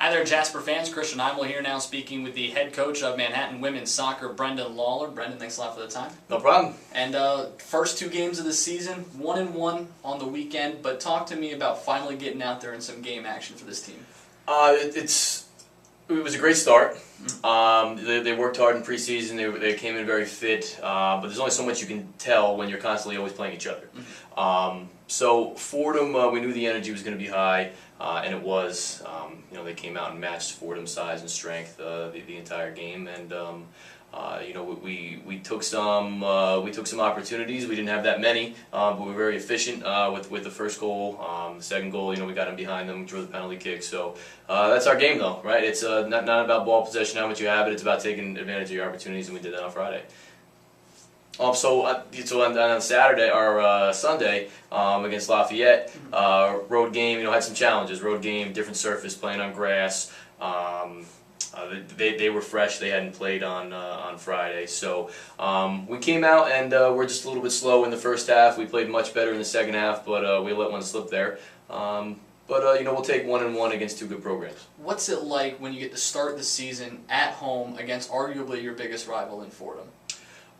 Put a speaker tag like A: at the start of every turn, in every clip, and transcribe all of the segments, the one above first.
A: Hi there, Jasper fans. Christian Heimall here now speaking with the head coach of Manhattan Women's Soccer, Brendan Lawler. Brendan, thanks a lot for the time.
B: No problem.
A: And first two games of the season, 1-1 on the weekend, but talk to me about finally getting out there in some game action for this team.
B: It was a great start. They worked hard in preseason. They came in very fit, but there's only so much you can tell when you're constantly always playing each other. So Fordham, we knew the energy was going to be high, and it was. They came out and matched Fordham's size and strength the entire game, and we took some opportunities. We didn't have that many, but we were very efficient with the first goal. The second goal, we got in behind them, drew the penalty kick. So that's our game, though, right? It's not about ball possession, how much you have it. It's about taking advantage of your opportunities, and we did that on Friday. So on Saturday or Sunday against Lafayette, road game. Had some challenges. Road game, different surface, playing on grass. They were fresh. They hadn't played on Friday, so we came out and we're just a little bit slow in the first half. We played much better in the second half, but we let one slip there. We'll take 1-1 against two good programs.
A: What's it like when you get to start the season at home against arguably your biggest rival in Fordham?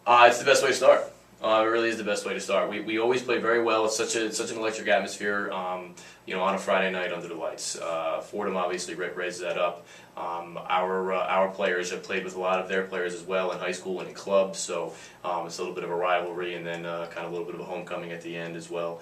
B: It's the best way to start. It really is the best way to start. We always play very well. It's such an electric atmosphere. On a Friday night under the lights. Fordham obviously raised that up. Our players have played with a lot of their players as well in high school and in clubs, so it's a little bit of a rivalry, and then kind of a little bit of a homecoming at the end as well.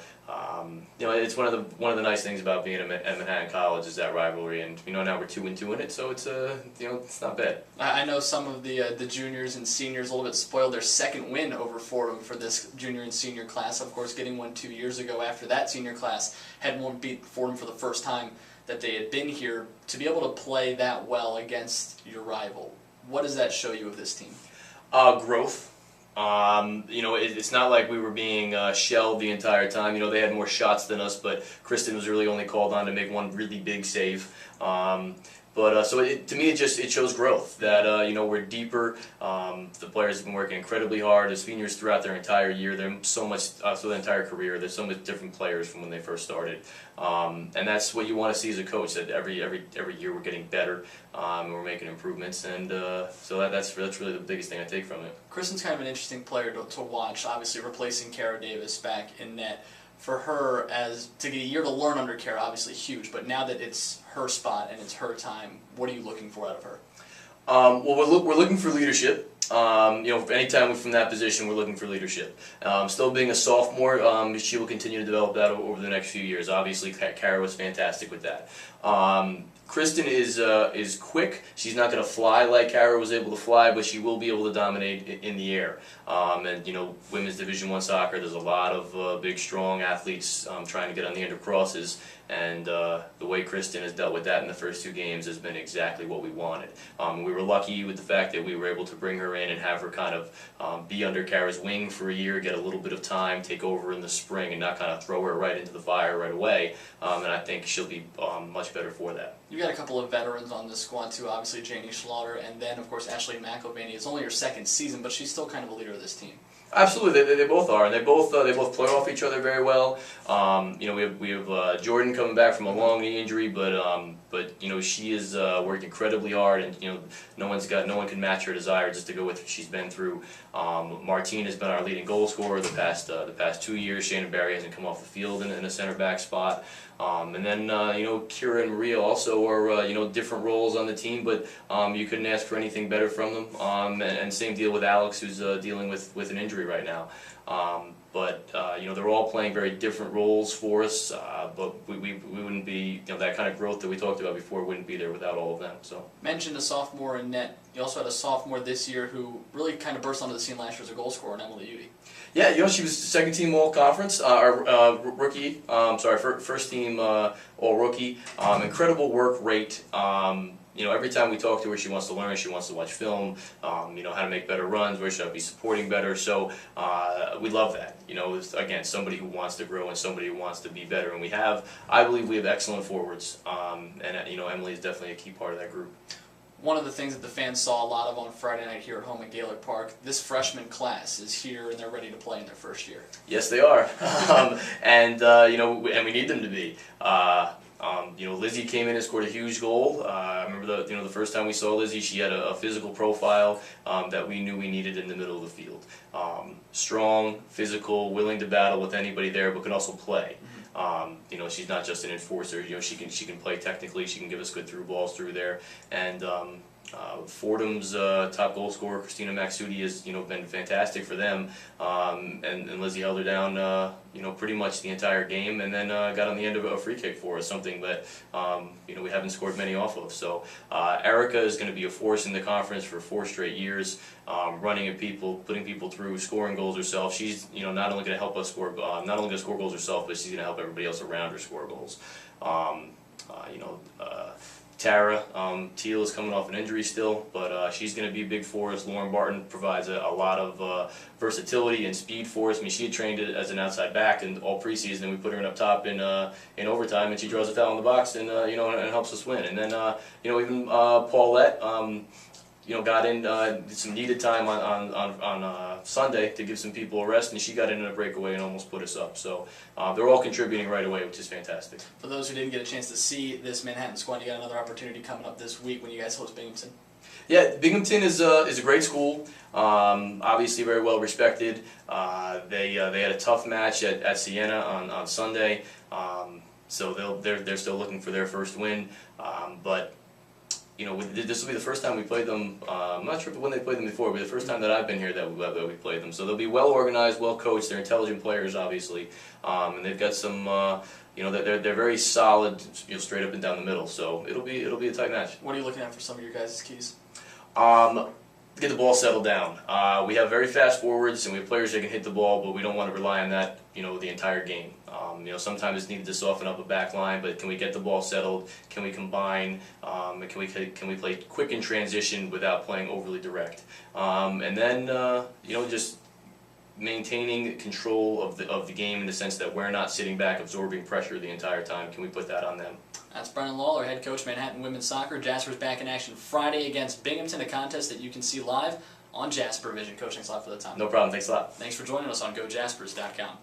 B: It's one of the nice things about being at Manhattan College is that rivalry, and now we're 2-2 in it, so it's not bad.
A: I know some of the juniors and seniors a little bit spoiled their second win over Fordham for this junior and senior class. Of course, getting one 2 years ago after that senior class had one beat Fordham for the first time that they had been here. To be able to play that well against your rival, what does that show you of this team?
B: Growth. It's not like we were being shelled the entire time. They had more shots than us, but Kristen was really only called on to make one really big save. To me, it shows growth. That we're deeper. The players have been working incredibly hard. The seniors throughout their entire year, they're so much through their entire career. There's so much different players from when they first started, and that's what you want to see as a coach. That every year we're getting better, and we're making improvements, and so that's really the biggest thing I take from it.
A: Kristen's kind of an interesting player to watch. Obviously, replacing Kara Davis back in net. For her, to get a year to learn under Kara, obviously huge, but now that it's her spot and it's her time, what are you looking for out of her?
B: We're looking for leadership. Anytime we're from that position, we're looking for leadership. Still being a sophomore, she will continue to develop that over the next few years. Obviously, Kara was fantastic with that. Kristen is quick. She's not going to fly like Kara was able to fly, but she will be able to dominate in the air. Women's Division I soccer, there's a lot of big, strong athletes trying to get on the end of crosses, and the way Kristen has dealt with that in the first two games has been exactly what we wanted. We were lucky with the fact that we were able to bring her in and have her kind of be under Kara's wing for a year, get a little bit of time, take over in the spring, and not kind of throw her right into the fire right away. And I think she'll be much better for that.
A: You've got a couple of veterans on this squad too, obviously Janie Slaughter, and then of course Ashley McElvaney. It's only her second season, but she's still kind of a leader of this team.
B: Absolutely, they both are, and they both play off each other very well. We have Jordan coming back from a long knee injury, but she has worked incredibly hard, and no one can match her desire just to go with what she's been through. Martine has been our leading goal scorer the past 2 years. Shannon Barry hasn't come off the field in a center back spot. And then Kira and Maria also are different roles on the team, but you couldn't ask for anything better from them. And same deal with Alex, who's dealing with an injury right now. They're all playing very different roles for us. But we wouldn't be that kind of growth that we talked about before wouldn't be there without all of them. So
A: mentioned a sophomore in net. You also had a sophomore this year who really kind of burst onto the scene last year as a goal scorer, Emily Udy.
B: Yeah, she was second team all conference, rookie. First team all rookie. Incredible work rate. Every time we talk to her, she wants to learn. She wants to watch film. How to make better runs. Where should I be supporting better? So we love that. Again, somebody who wants to grow and somebody who wants to be better. And I believe we have excellent forwards. Emily is definitely a key part of that group.
A: One of the things that the fans saw a lot of on Friday night here at home at Gaelic Park, this freshman class is here and they're ready to play in their first year.
B: Yes, they are, and we need them to be. Lizzie came in and scored a huge goal. I remember the first time we saw Lizzie, she had a physical profile that we knew we needed in the middle of the field. Strong, physical, willing to battle with anybody there, but can also play. She's not just an enforcer. She can play technically. She can give us good through balls through there. And Fordham's top goal scorer, Christina Maxudi, has been fantastic for them. And Lizzie held her down pretty much the entire game, and then got on the end of a free kick for us, something that we haven't scored many off of. So Erica is going to be a force in the conference for 4 straight years, running at people, putting people through, scoring goals herself. She's not only going to help us score, not only going to score goals herself, but she's going to help everybody else around her score goals. Tara Teal is coming off an injury still, but she's going to be big for us. Lauren Barton provides a lot of versatility and speed for us. I mean, she had trained as an outside back in all preseason, and we put her in up top in overtime, and she draws a foul in the box and and helps us win. And then even Paulette got in did some needed time on Sunday to give some people a rest, and she got in a breakaway and almost put us up. So they're all contributing right away, which is fantastic.
A: For those who didn't get a chance to see this Manhattan squad, you got another opportunity coming up this week when you guys host Binghamton.
B: Yeah, Binghamton is a great school. Obviously very well respected. They had a tough match at Siena on Sunday, so they're still looking for their first win, but. This will be the first time we played them. I'm not sure when they played them before, but the first time that I've been here that we played them. So they'll be well organized, well coached. They're intelligent players, obviously, and they've got some. They're very solid, straight up and down the middle. So it'll be a tight match.
A: What are you looking at for some of your guys' keys?
B: Get the ball settled down. We have very fast forwards, and we have players that can hit the ball, but we don't want to rely on that, the entire game. Sometimes it's needed to soften up a back line, but can we get the ball settled? Can we combine? Can we play quick in transition without playing overly direct? And then just maintaining control of the game in the sense that we're not sitting back absorbing pressure the entire time. Can we put that on them?
A: That's Brendan Lawler, head coach, Manhattan Women's Soccer. Jaspers back in action Friday against Binghamton, a contest that you can see live on Jasper Vision. Coach, thanks a lot for the time.
B: No problem. Thanks a lot.
A: Thanks for joining us on GoJaspers.com.